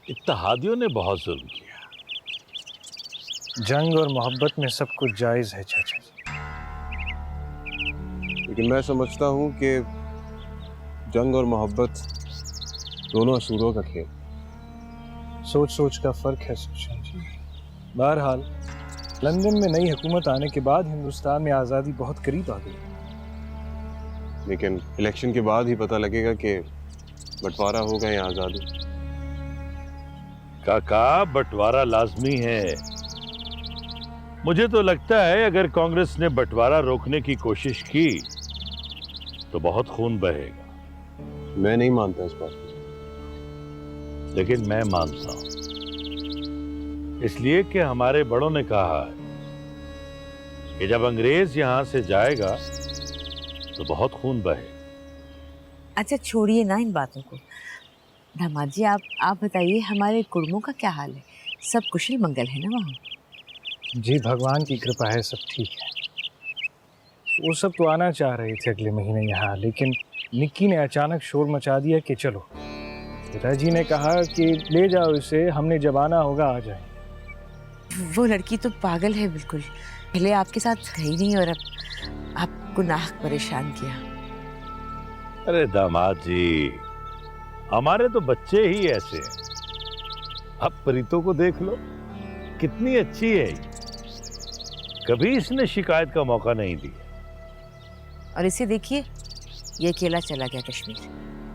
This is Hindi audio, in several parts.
इत्तेहादियों ने बहुत जुल्म किया। जंग और मोहब्बत में सब कुछ जायज है चाचा जी। लेकिन मैं समझता हूँ कि जंग और मोहब्बत दोनों असूलों का खेल। सोच सोच का फर्क है सुशांत जी। बहरहाल लंदन में नई हुकूमत आने के बाद हिंदुस्तान में आज़ादी बहुत करीब आ गई। लेकिन इलेक्शन के बाद ही पता लगेगा कि बंटवारा होगा या आज़ादी। काका, बंटवारा लाजमी है। मुझे तो लगता है अगर कांग्रेस ने बंटवारा रोकने की कोशिश की तो बहुत खून बहेगा। मैं नहीं मानता इस बात को। लेकिन मैं मानता हूं, इसलिए कि हमारे बड़ों ने कहा है कि जब अंग्रेज यहां से जाएगा तो बहुत खून बहेगा। अच्छा छोड़िए ना इन बातों को। दामाद जी आप बताइए हमारे कुड़मों का क्या हाल है? सब कुशल मंगल है ना वहाँ? जी भगवान की कृपा है, सब ठीक है। वो सब तो आना चाह रहे थे अगले महीने यहाँ, लेकिन निक्की ने अचानक शोर मचा दिया कि चलो। पिताजी ने कहा कि ले जाओ इसे, हमने जब आना होगा आ जाए। वो लड़की तो पागल है बिल्कुल। पहले आपके साथ गई नहीं और अब आपको नाहक परेशान किया। अरे दामाद जी, हमारे तो बच्चे ही ऐसे हैं। अब प्रीतो को देख लो, कितनी अच्छी है। कभी इसने शिकायत का मौका नहीं दिया। और इसे देखिए, ये अकेला चला गया कश्मीर।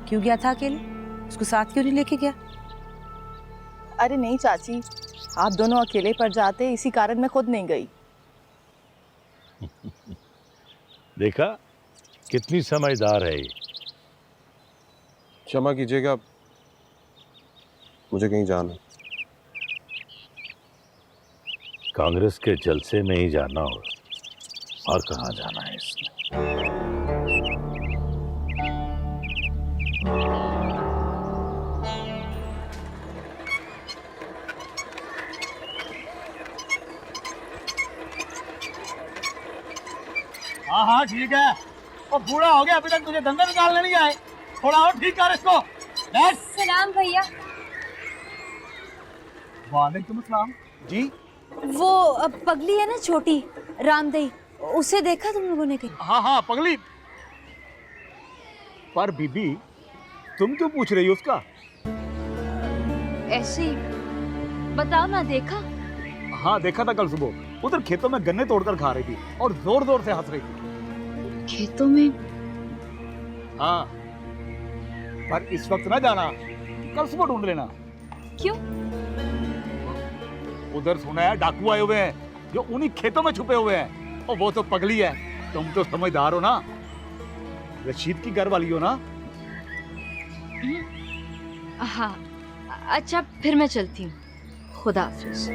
क्यों गया था अकेले? उसको साथ क्यों नहीं लेके गया? अरे नहीं चाची, आप दोनों अकेले पड़ जाते, इसी कारण मैं खुद नहीं गई। देखा कितनी समझदार है ये। क्षमा कीजिएगा, मुझे कहीं जाना। कांग्रेस के जलसे में ही जाना होगा, और कहाँ जाना है इसने। हाँ हाँ ठीक है। और बूढ़ा हो गया, अभी तक तुझे दंदल निकालने नहीं आए। थोड़ा और ठीक कर इसको। सलाम भैया। वालेकुम सलाम जी। वो पगली है ना छोटी, रामदेई, उसे देखा तुम लोगों ने कहीं? हाँ हाँ पगली। पर बीबी, तुम क्यों पूछ रही हो उसका? ऐसे ही बताओ ना, देखा? हाँ देखा था कल सुबह, उधर खेतों में गन्ने तोड़कर खा रही थी और जोर जोर से हंस रही थी। खेतों में? हाँ, पर इस वक्त ना जाना, कल सुबह ढूंढ लेना। क्यों? उधर सुना है डाकू आए हुए हैं जो उन्हीं खेतों में छुपे हुए हैं। और वो तो पगली है। तुम तो समझदार हो ना, रशीद की घर वाली हो ना। हाँ, अच्छा फिर मैं चलती हूँ। खुदा हाफिज।